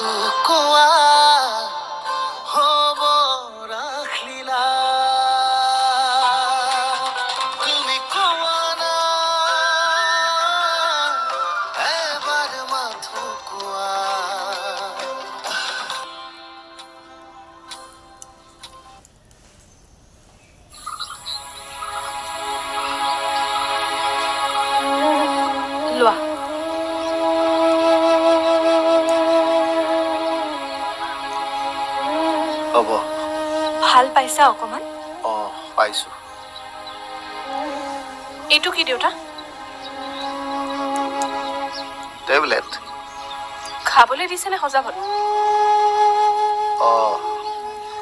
কোৱা হ'ব ৰাখলিলা তুমি কোৱা না এবাৰ মাথো কোৱা লোৱা হ'ব ভাল পাইছা অকমান পাইছো এইটো কি দেউতা টেবলেট খাবলৈ দিছে নে সজাবলৈ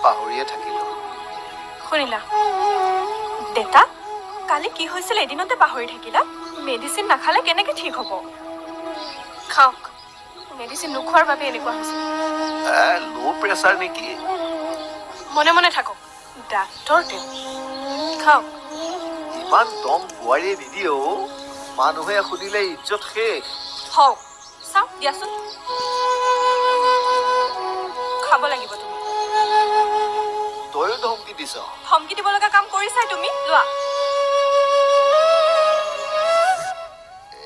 পাহৰিয়ে থাকিলো শুনিলা দেতা কালি কি হৈছিল এদিনতে পাহৰি থাকিলা মেডিচিন নাখালে কেনেকে ঠিক হ'ব খাওক মেডিচিন নোখোৱাৰ বাবে এনেকুৱা হৈছে লো প্ৰেছাৰ নেকি মনে মনে থাকক ডাক্তৰ তেওঁ খাওক ইমান দম বোৱাৰীয়ে নিদিয়ে মানুহে শুনিলে ইজ্জত শেষ হওক চাওক দিয়াচোন খাব লাগিব তুমি তয়ো ধমকি দিছ ধমকি দিব লগা কাম কৰিছাই তুমি লোৱা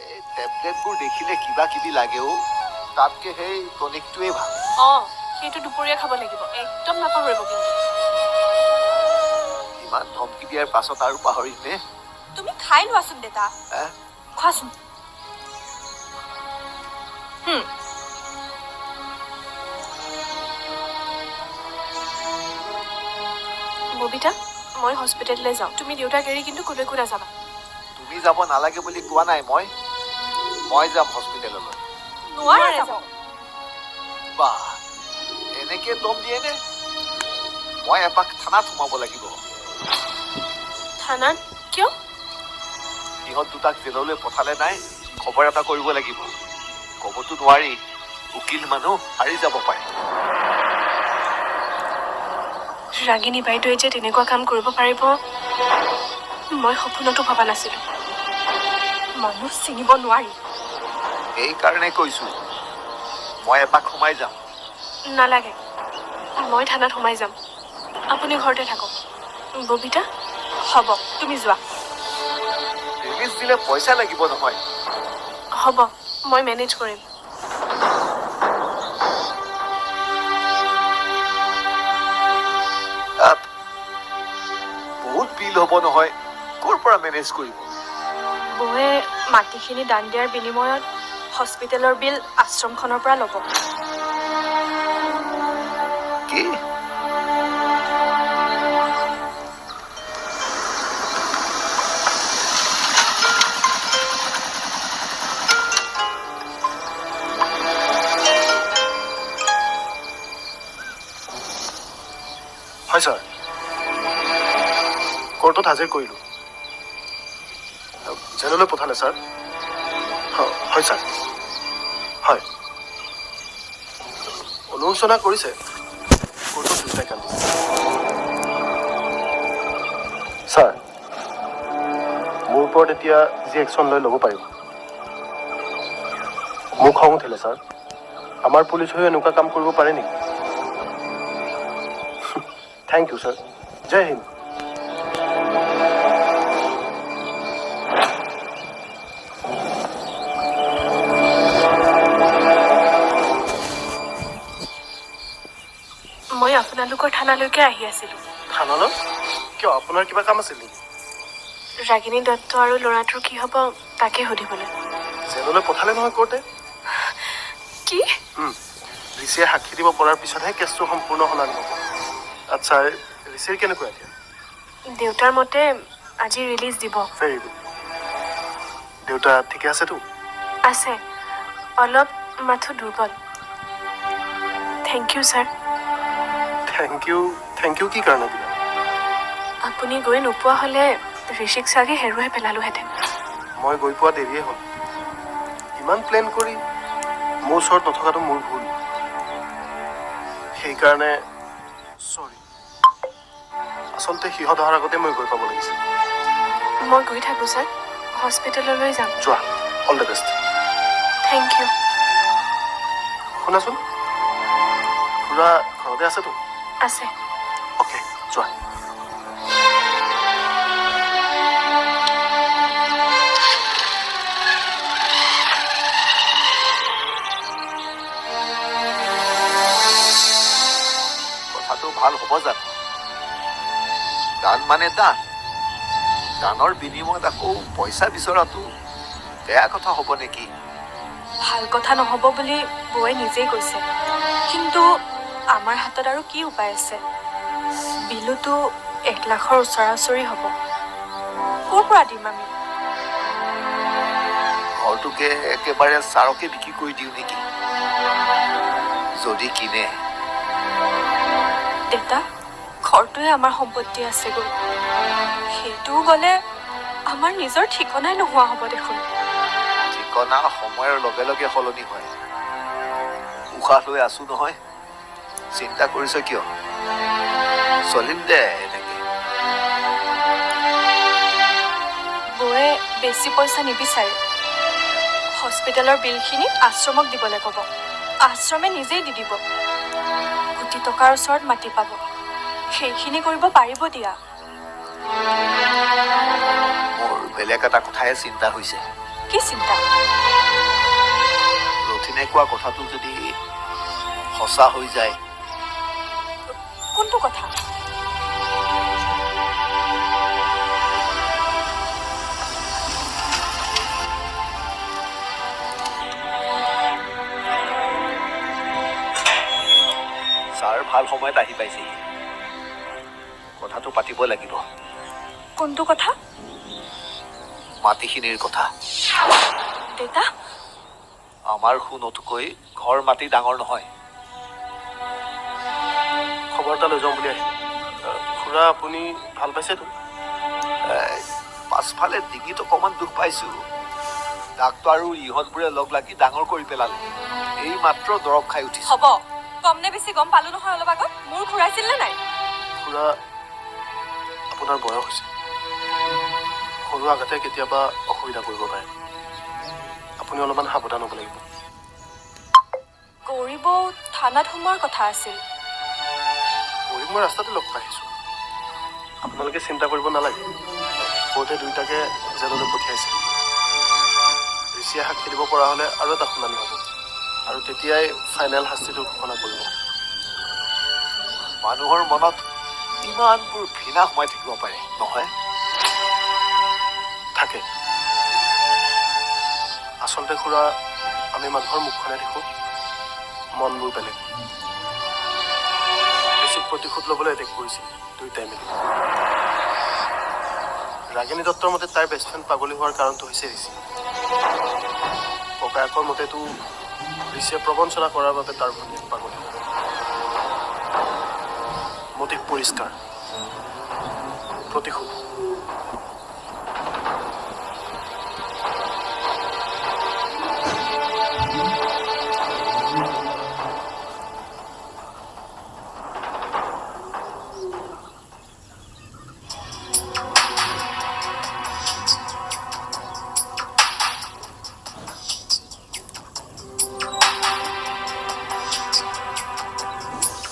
এই টেবলেটবোৰ দেখিলে কিবা কিবি লাগে তাতকে সেই টনিকটোৱে ভাল সেইটো দুপৰীয়া খাব লাগিব একদম নাপাহৰিব কিন্তু ইমান ধমকি দিয়াৰ পাছত আৰু পাহৰিমনে তুমি খাই লোৱাচোন দেতা খোৱাচোন ববিতা মই হস্পিটেললৈ যাওঁ তুমি দেউতাক এৰি কিন্তু কলৈকো নাযাবা তুমি যাব নালাগে বুলি কোৱা নাই মই যাম হস্পিটেললৈ নোৱাৰা যাব বাহ এনেকে দম দিয়ে নে মই এপাক থানাত সোমাব লাগিব থানাত কিয় সিহঁত দুটাক জেললৈ পঠালে নাই খবৰ এটা কৰিব লাগিব ক'বতো নোৱাৰি উকিল মানুহ হাৰি যাব পাৰে ৰাগিনী বাইদেৱে যে তেনেকুৱা কাম কৰিব পাৰিব মই সপোনতো ভবা নাছিলো মানুহ চিনিব নোৱাৰি সেইকাৰণে কৈছো মই এপাক সোমাই যাম নালাগে মই থানাত সোমাই যাম আপুনি ঘৰতে থাকক ববিতা হ'ব তুমি যোৱা ৰিলিজ দিলে পইচা লাগিব নহয় হ'ব মই মেনেজ কৰিম বহুত বিল হ'ব নহয় ক'ৰ পৰা মেনেজ কৰিব বৌয়ে মাটিখিনি দান দিয়াৰ বিনিময়ত হস্পিটেলৰ বিল আশ্ৰমখনৰ পৰা ল'ব কি হয় ছাৰ কোৰ্টত হাজিৰ কৰিলোঁ জেললৈ পঠালে ছাৰ হয় ছাৰ হয় অনুশোচনা কৰিছে কোৰ্টত দুটাই কান্দিছে ছাৰ মোৰ ওপৰত এতিয়া যি একশ্যন লৈ ল'ব পাৰিব মোক খং উঠিলে ছাৰ আমাৰ পুলিচ হৈ এনেকুৱা কাম কৰিব পাৰে নেকি থ্যাংক ইউ স্যাৰ জয় হিন্দ মই আপোনালোকৰ থানালৈকে আহি আছিলোঁ থানালৈ কিয় আপোনাৰ কিবা কাম আছিল নেকি ৰাগিনী দত্ত আৰু ল'ৰাটোৰ কি হ'ব তাকে সুধিবলৈ জেললৈ পঠালে নহয় কোৰ্টে কি ঋষিয়ে সাক্ষী দিব পৰাৰ পিছতহে কেছটো সম্পূৰ্ণ শুনানি হ'ব আচ্ছা ঋষিৰ কেনেকুৱা এতিয়া দেউতাৰ মতে আজি ৰিলিজ দিব ভেৰি গুড দেউতা ঠিকে আছেতো আছে অলপ মাথো দুৰ্বল thank you sir thank you কি কাৰণে দিলা আপুনি গৈ নোপোৱা হ'লে ঋষিক চাগে হেৰুৱাই পেলালোহেঁতেন মই গৈ পোৱা দেৰিয়ে হ'ল ইমান প্লেন কৰি মোৰ ওচৰত নথকাটো মোৰ ভুল সেইকাৰণে চৰি আচলতে সিহঁত অহাৰ আগতে মই গৈ পাব লাগিছিল মই গৈ থাকোঁ ছাৰ হস্পিটেললৈ যাম যোৱা all the best thank you শুনাচোন খুৰা ঘৰতে আছেতো? আছে। অ'কে, যোৱা। কথাটো ভাল হ'ব জানো? দান মানে দান। দানৰ বিনিময়ত আকৌ পইচা বিচৰাটো বেয়া কথা হ'ব নেকি? ভাল কথা নহ'ব বুলি বৌয়ে নিজেই কৈছে। কিন্তু আমাৰ হাতত আৰু কি উপায় আছে? বিলুটো 1 লাখৰ ওচৰা-ওচৰি হ'ব। ক'ৰ পৰা দিম আমি? ঘৰটোকে একেবাৰে ছাৰকে বিক্ৰী কৰি দিওঁ নেকি? যদি কিনে। দেউতা, ঘৰটোৱে আমাৰ সম্পত্তি আছেগৈ। সেইটোও গ'লে আমাৰ নিজৰ ঠিকনাই নোহোৱা হ'ব দেখোন। ঠিকনা সময়ৰ লগে লগে সলনি হয়। উশাহ লৈ আছো নহয়, চিন্তা কৰিছ কিয়? চলিম দে এনেকে। বৌয়ে বেছি পইচা নিবিচাৰে। হস্পিটেলৰ বিলখিনি আশ্ৰমক দিবলৈ ক'ব। আশ্ৰমে নিজেই দি দিব। কোটি টকাৰ ওচৰত মাটি পাব। সেইখিনি কৰিব পাৰিব দিয়া। মোৰ বেলেগ এটা কথাহে চিন্তা হৈছে। কি চিন্তা? ৰথিনে কোৱা কথাটো যদি সঁচা হৈ যায়। কোনটো কথা? ছাৰ ভাল সময়ত আহি পাইছেহি। কথাটো পাতিব লাগিব। কোনটো কথা? মাটিখিনিৰ কথা। দেউতা, আমাৰ সোণতকৈ ঘৰ মাটি ডাঙৰ নহয়। খবৰ এটা লৈ যাওঁ বুলি আহিলোঁ। খুৰা আপুনি ভাল পাইছেতো? পাছফালে ডিঙিত অকণমান দুখ পাইছো। ডাক্তৰ আৰু ইহঁতবোৰে লগ লাগি ডাঙৰ কৰি পেলালে। এই মাত্ৰ দৰৱ খাই উঠিছে। হ'ব। কম নে বেছি গম পালো নহয় অলপ আগত। মোৰ ঘূৰাইছিল নে নাই? খুৰা, আপোনাৰ বয়স হৈছে। সৰু আগতে কেতিয়াবা অসুবিধা কৰিব পাৰে। আপুনি অলপমান সাৱধান হ'ব লাগিব। গৌৰী বৌ থানাত সোমোৱাৰ কথা আছিল। গৌৰীক মই ৰাস্তাতে লগ পাই আহিছোঁ। আপোনালোকে চিন্তা কৰিব নালাগে। কোৰ্টে দুয়োটাকে জেললৈ পঠিয়াইছে। ঋষিয়ে সাক্ষী দিব পৰা হ'লে আৰু এটা শুনানি হ'ব। আৰু তেতিয়াই ফাইনেল শাস্তিটো ঘোষণা কৰিব। মানুহৰ মনত ইমানবোৰ ঘৃণা সোমাই থাকিব পাৰে নহয়? থাকে। আচলতে খুৰা, আমি মানুহৰ মুখখনে দেখোঁ, মনবোৰ বেলেগ। বেছিক প্ৰতিশোধ ল'বলৈ এটেক কৰিছিল দুয়োটাই মিলি। ৰাগিনী দত্তৰ মতে তাইৰ বেষ্ট ফ্ৰেণ্ড পাগলী হোৱাৰ কাৰণটো হৈছে ঋষি। ককায়েকৰ মতেতো ঋষিয়ে প্ৰবঞ্চনা কৰাৰ বাবে তাৰ ভনীয়েক পাগলী হ'ল। মটিভ পৰিষ্কাৰ, প্ৰতিশোধ।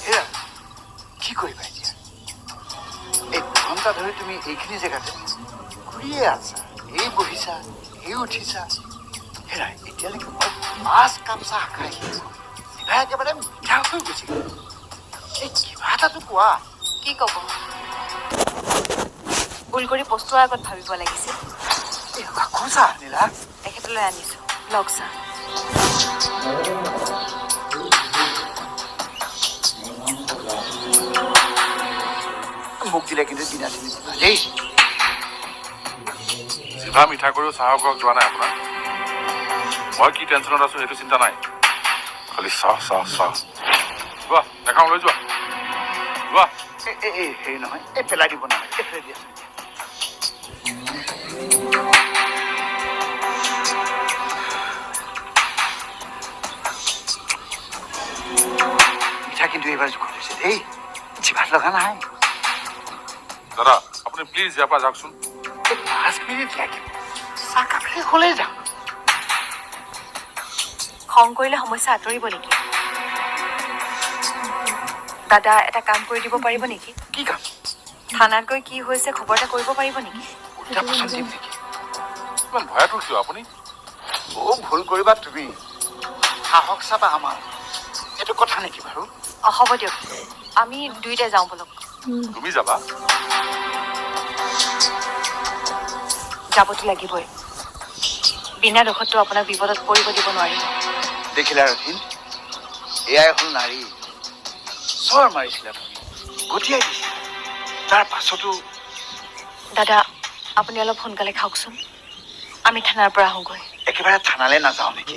হেৰা, কি কৰিবা এতিয়া? 1 ঘণ্টা ধৰি তুমি এইখিনি জেগাতে ঘূৰিয়ে আছা। এই বহিছা, এই উঠিছা। হেৰা, এতিয়ালৈকে মই 5 কাপ চাহ খাই জিভা একেবাৰে মিঠা হৈ গৈছে। এই কিবা এটাতো কোৱা। কি ক'ব? ভুল কৰি পস্তোৱাৰ আগত ভাবিব লাগিছিল। এই আকৌ চাহ আনিলা? তেখেতলৈ আনিছোঁ, লগ চাহ। মোক দিলে কিন্তু দিনা দিবি দেই। জিভা মিঠা কৰিও চাহৰ ঘৰত যোৱা নাই আপোনাৰ? মই কি টেনশ্যনত আছো সেইটো চিন্তা নাই, খালি চাহ চাহ চাহ। যোৱা দেখাওঁ, লৈ যোৱা যোৱা। হেৰি নহয়, এই পেলাই দিব নালাগে, পেলাই দিয়া। মিঠা কিন্তু এইবাৰ জোখত হৈছে দেই, জিভাত লগা নাই। দাদা আপুনি প্লিজ ইয়াৰ পৰা যাওকচোন। 5 মিনিট লাগিব, চাহকাপ শেষ হ'লেই যাম। খং কৰিলে সমস্যা আঁতৰিব নেকি? দাদা এটা কাম কৰি দিব পাৰিব নেকি? কি কাম? থানাত গৈ কি হৈছে খবৰ এটা কৰিব পাৰিব নেকি? উল্টা পচন্দ দিম নেকি? ইমান ভয়াতুৰ কিয় আপুনি? ভুল কৰিবা তুমি। সাহস চাবা আমাৰ। এইটো কথা নেকি বাৰু? হ'ব দিয়ক, আমি দুইটাই যাওঁ বলক। তুমি যাবা? যাবতো লাগিবই। বিনা দোষততো আপোনাক বিপদত পৰিব দিব নোৱাৰিম। দেখিলা ৰথিন, এয়াই হ'ল নাৰী। চৰ মাৰিছিলা তুমি, গঠিয়াই দিছিলা। তাৰ পাছতো দাদা আপুনি অলপ সোনকালে খাওকচোন, আমি থানাৰ পৰা আহোঁগৈ। একেবাৰে থানালৈ নাযাওঁ নেকি?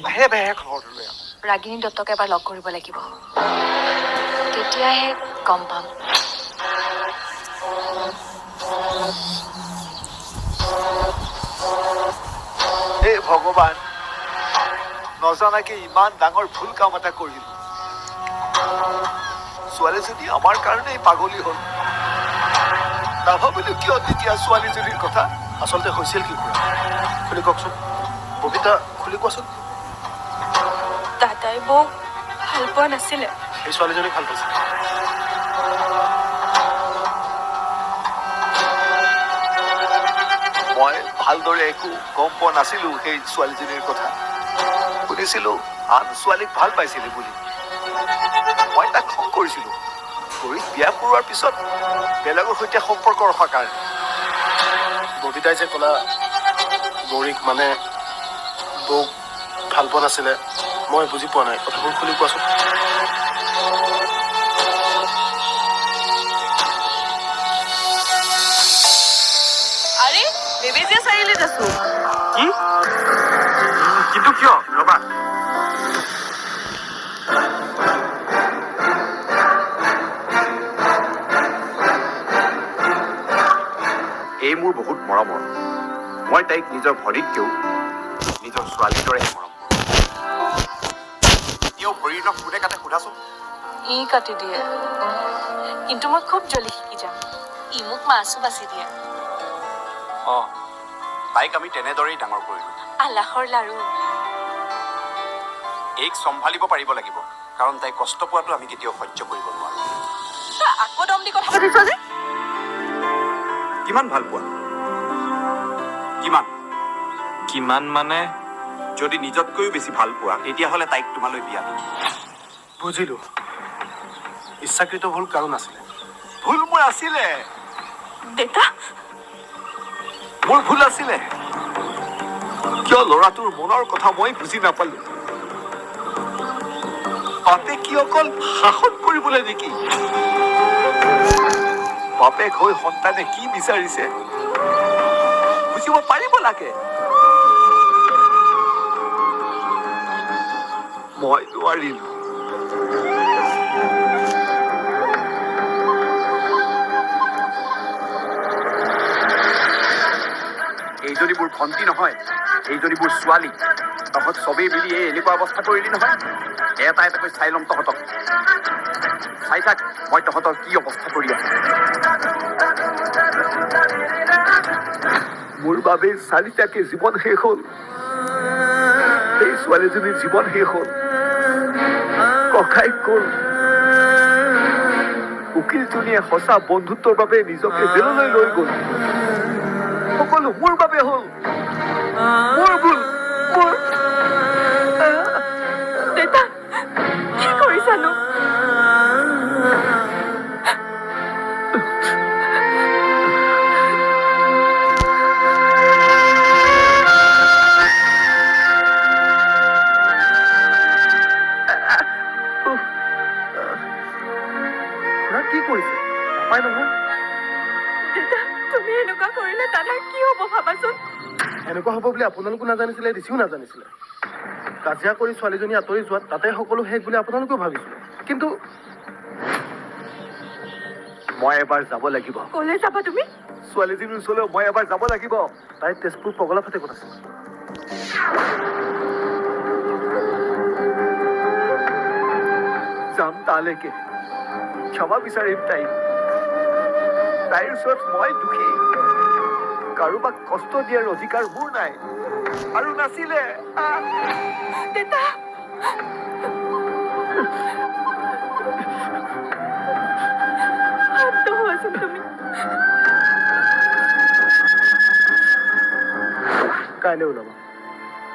বাহিৰে বাহিৰে খবৰটো লৈ আহোঁ। ৰাগিনী দত্তক এবাৰ লগ কৰিব লাগিব, তেতিয়াহে গম পাম। হে ভগৱান, নজনাকে ইমান ডাঙৰ ভুল কাম এটা কৰিলো। ছোৱালীজনী আমাৰ কাৰণেই পাগলী হ'ল। নাভাবিলো কিয় তেতিয়া ছোৱালীজনীৰ কথা। আচলতে হৈছিল কি খুৰা? খুলি কওকচোন। ববিতা, খুলি কোৱাচোন। দাদাই বৌক ভাল পোৱা নাছিলে। এই ছোৱালীজনীক ভাল পাইছে। মই ভালদৰে একো গম পোৱা নাছিলো সেই ছোৱালীজনীৰ কথা। শুনিছিলো আন ছোৱালীক ভাল পাইছিলে বুলি। মই তাক খং কৰিছিলো। গৌৰীক বিয়া কৰোৱাৰ পিছত বেলেগৰ সৈতে সম্পৰ্ক ৰখাৰ কাৰণে। ববিতাই যে ক'লা গৌৰীক মানে বৌক ভাল পোৱা নাছিলে, মই বুজি পোৱা নাই। কথাবোৰ খুলি কোৱাচোন। আৰে বেবেজীয়া চাৰিআলিত আছো। কি? কিন্তু কিয়? ৰবা। এই মোৰ বহুত মৰমৰ। মই তাইক নিজৰ ভৰিতকেও নিজৰ ছোৱালীৰ দৰে মৰম কৰোঁ। ভৰিৰ নখ কোনে কাটে সোধাচোন। ই কাটি দিয়ে, কিন্তু মই খুব জলদি শিকি যাম। ই মোক মাছো বাছি দিয়ে। তাইক আমি তেনেদৰেই ডাঙৰ কৰিলো। আলাসৰ লাৰু। এইক চম্ভালিব পাৰিব লাগিব, কাৰণ তাই কষ্ট পোৱাটো আমি কেতিয়াও সহ্য কৰিব নোৱাৰো। তই আকৌ দম দি কথা পাতিছ যে? কিমান ভাল পোৱা? কিমান? কিমান মানে? যদি নিজতকৈও বেছি ভাল পোৱা, তেতিয়াহ'লে তাইক তোমালৈ বিয়া দিম। বুজিলো। ইচ্ছাকৃত ভুল কাৰণ আছিলে। ভুল মোৰ আছিলে। দেউতা, মোৰ ভুল আছিলে। কিয় ল'ৰাটোৰ মনৰ কথা মই বুজি নাপালো। তাতে কি অকল শাসন কৰিবলৈ নেকি? বাপেক হৈ সন্তানে কি বিচাৰিছে বুজিব পাৰিব লাগে। মই নোৱাৰিলো। এইজনী মোৰ ভণ্টি নহয়, এইজনী মোৰ ছোৱালী। তহঁত চবেই মিলি এনেকুৱা অৱস্থা কৰিলি নহয়। এটা এটাকৈ চাই ল'ম তহঁতক। চাই থাক মই তহঁতৰ কি অৱস্থা কৰি আছো। মোৰ বাবে 4টাকে জীৱন শেষ হ'ল। সেই ছোৱালীজনীৰ জীৱন শেষ হ'ল। ককাইক গ'ল। উকিলজনীয়ে সঁচা বন্ধুত্বৰ বাবে নিজকে জেললৈ লৈ গ'ল। সকলো মোৰ বাবে হ'ল। মোৰ ভুল। মোৰ দেউতা, কি কৰিছানো? কি কৰিছে? নাপায় নহয়। দেউতা, তুমি এনেকুৱা কৰিলে দাদাৰ কি হ'ব ভাবাচোন। এনেকুৱা হ'ব বুলি আপোনালোকো নাজানিছিলে, ঋষিও নাজানিছিলে। কাজিয়া কৰি ছোৱালীজনী আঁতৰি যোৱাত তাতে সকলো শেষ বুলি আপোনালোকেও ভাবিছিলে। কিন্তু মই এবাৰ যাব লাগিব। ক'লৈ যাবা তুমি? ছোৱালীজনীৰ ওচৰলৈ মই এবাৰ যাব লাগিব। তাই তেজপুৰ পগলা ফাটেকত আছে। যাম তালৈকে। ক্ষমা বিচাৰিম তাইক। তাইৰ ওচৰত মই দুখী। কাৰোবাক কষ্ট দিয়াৰ অধিকাৰ মোৰ নাই আৰু নাছিলে। দেউতা, কাইলৈ ওলাবা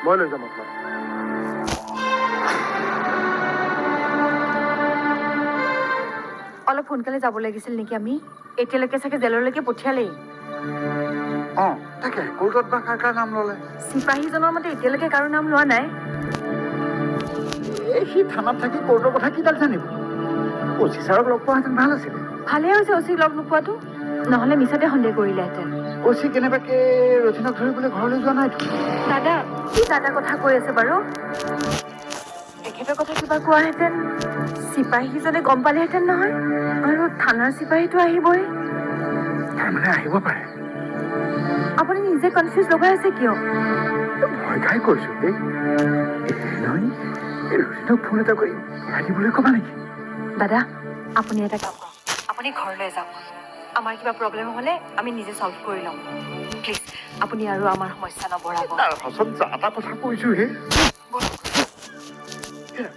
মই লৈ যাম আপোনাক অলপ সোনকালে যাব লাগিছিল নেকি আমি এতিয়ালৈকে চাগে জেললৈকে পঠিয়ালেই অঁ তাকে কোৰ্টত বা কাৰ কাৰ নাম ল'লে চিপাহীজনৰ মতে এতিয়ালৈকে কাৰো নাম লোৱা নাই এই সি থানাত থাকি কোৰ্টৰ কথা কি তাক জানিব অচি ছাৰক লগ পোৱাহেঁতেন ভাল আছিলে ভালেই হৈছে অচিক লগ নোপোৱাটো নহ'লে মিছতে সন্দেহ কৰিলেহেঁতেন অচি কেনেবাকে ৰথিনক ধৰিবলৈ ঘৰলৈ যোৱা নাই দাদা কি দাদা কথা কৈ আছে বাৰু এখেতৰ কথা কিবা কোৱাহেঁতেন চিপাহীজনে গম পালেহেঁতেন নহয় আৰু থানাৰ চিপাহীটো আহিবই তাৰমানে আহিব পাৰে আপুনি নিজে কনফিউজ লগাই আছে কিয় ভয় খাই কৈছো দেই নহয় এই ৰথিনক ফোন এটা কৰি ভৰাই দিবলৈ ক'বা নেকি দাদা আপুনি এটা কাম কৰক আপুনি ঘৰলৈ যাওক আমাৰ কিবা প্ৰব্লেম হ'লে আমি নিজে চল্ভ কৰি ল'ম প্লিজ আপুনি আৰু আমাৰ সমস্যা নবঢ়াব তাৰ পাছত এটা কথা কৈছো হে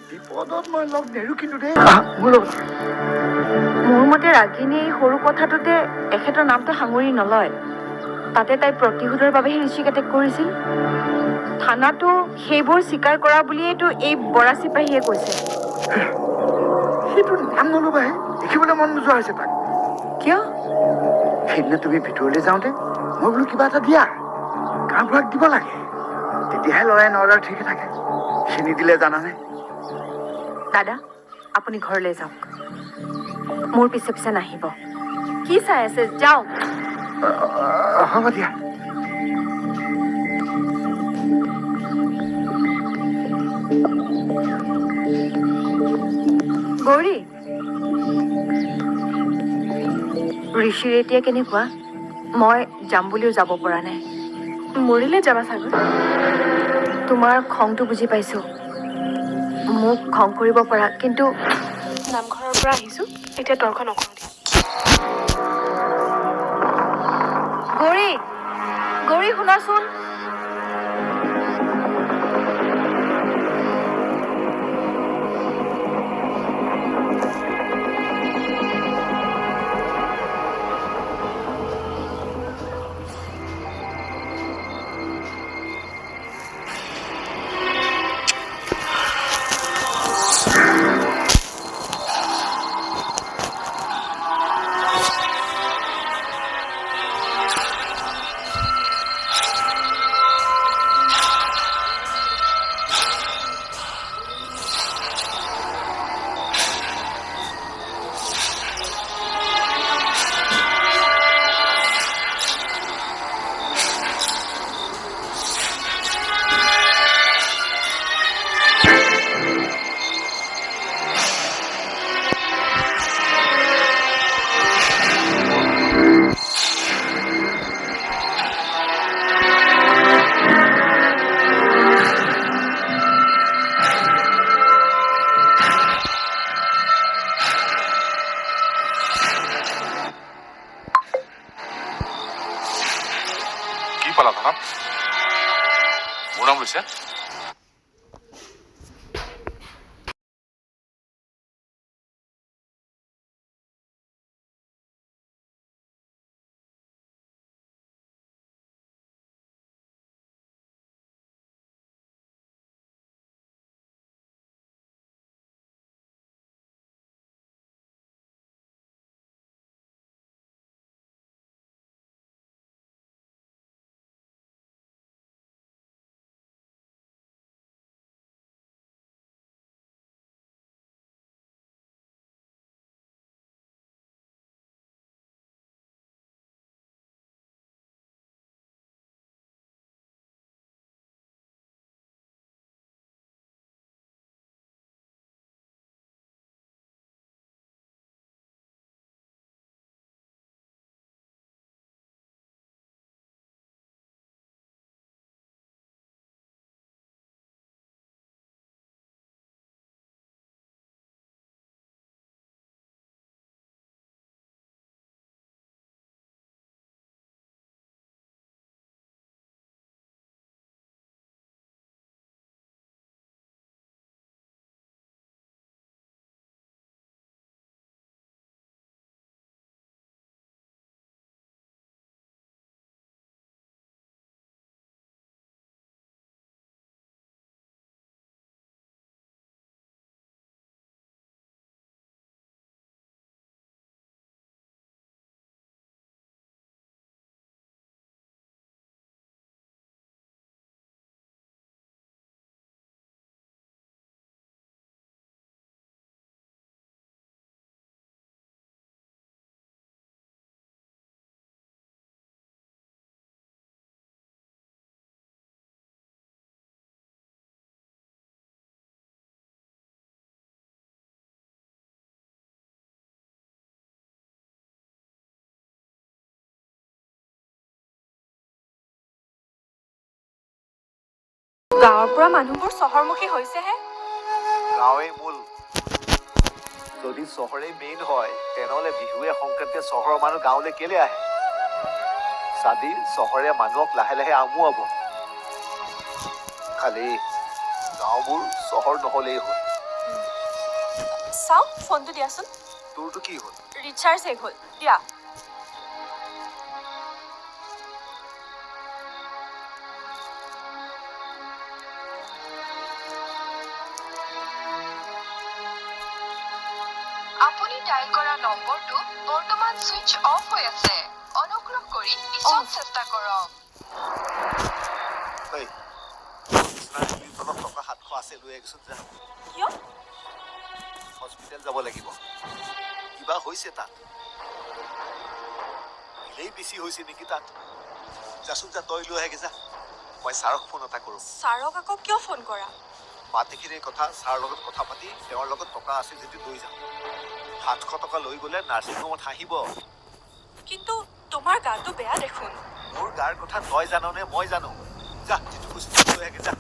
বিপদত মই লগ নেৰো কিন্তু দেই মোৰ মতে ৰাগিনী এই সৰু কথাটোতে এখেতৰ নামটো সাঙুৰি নলয় তাতে তাই প্ৰতিশোধৰ বাবেহে ঋষিক কৰিছিল থানাটো সেইবোৰ স্বীকাৰ কৰা বুলিয়েইতো এই বৰা চিপাহীয়ে কৈছে সেইটো নাম নল'বাহে দেখিবলৈ মন নোযোৱা হৈছে তাক কিয় সেইদিনা তুমি ভিতৰলৈ যাওঁতে মই বোলো কিবা এটা দিয়া গাঁওবুঢ়াক দিব লাগে তেতিয়াহে ল'ৰাই নৰাৰ ঠিকে থাকে চিনি দিলে জানানে দাদা আপুনি ঘৰলৈ যাওক মোৰ পিছে পিছে নাহিব কি চাই আছে যাওক হ'ব দিয়া গৌৰী ঋষিৰ এতিয়া কেনেকুৱা মই যাম বুলিও যাব পৰা নাই মৰিলে যাবা চাগৈ তোমাৰ খংটো বুজি পাইছো মোক খং কৰিব পৰা কিন্তু নামঘৰৰ পৰা আহিছোঁ এতিয়া তৰ্ক নকৰোঁ দিয়া গৌৰী গৌৰী শুনাচোন কি পালা থানাত মোৰ নাম লৈছে গাঁৱৰ পৰা মানুহবোৰ চহৰমুখী হৈছেহে। গাঁৱে মূল। যদি চহৰে মেইন হয় তেনেহ'লে বিহুৱে সংক্ৰান্তিয়ে চহৰৰ মানুহ গাঁৱলৈ কেলে আহে? চাবি চহৰে মানুহক লাহে লাহে আমুৱাব। খালি গাঁওবোৰ চহৰ নহ'লেই হ'ল। চাওক ফোনটো দিয়াচোন। তোৰতো কি হ'ল? ৰিচাৰ্জ শেষ হ'ল, দিয়া। আপুনি ডায়েল কৰা নম্বৰটো বৰ্তমান সুইচ অফ হৈ আছে। অনুগ্ৰহ কৰি পিছত চেষ্টা কৰক। ঐ, তলত টকা 700 আছে, লৈ আহিছোন যা। কিয়? হস্পিটেল যাব লাগিব। কিবা হৈছে তাত। বিলেই বেছি হৈছে নেকি তাত? যাচোন যা, তই লৈ আহেগে যা। মই ছাৰক ফোন এটা কৰোঁ। ছাৰক আকৌ কিয় ফোন কৰা? মাটিখিনিৰ কথা ছাৰৰ লগত কথা পাতি তেওঁৰ লগত টকা আছে যদি লৈ যাম। 700 টকা লৈ গ'লে নাৰ্ছিং হোমত হাঁহিব। কিন্তু তোমাৰ গাটো বেয়া দেখোন। মোৰ গাৰ কথা তই জাননে মই জানো? যা, যিটো কৈছো লৈ আহেগে যা।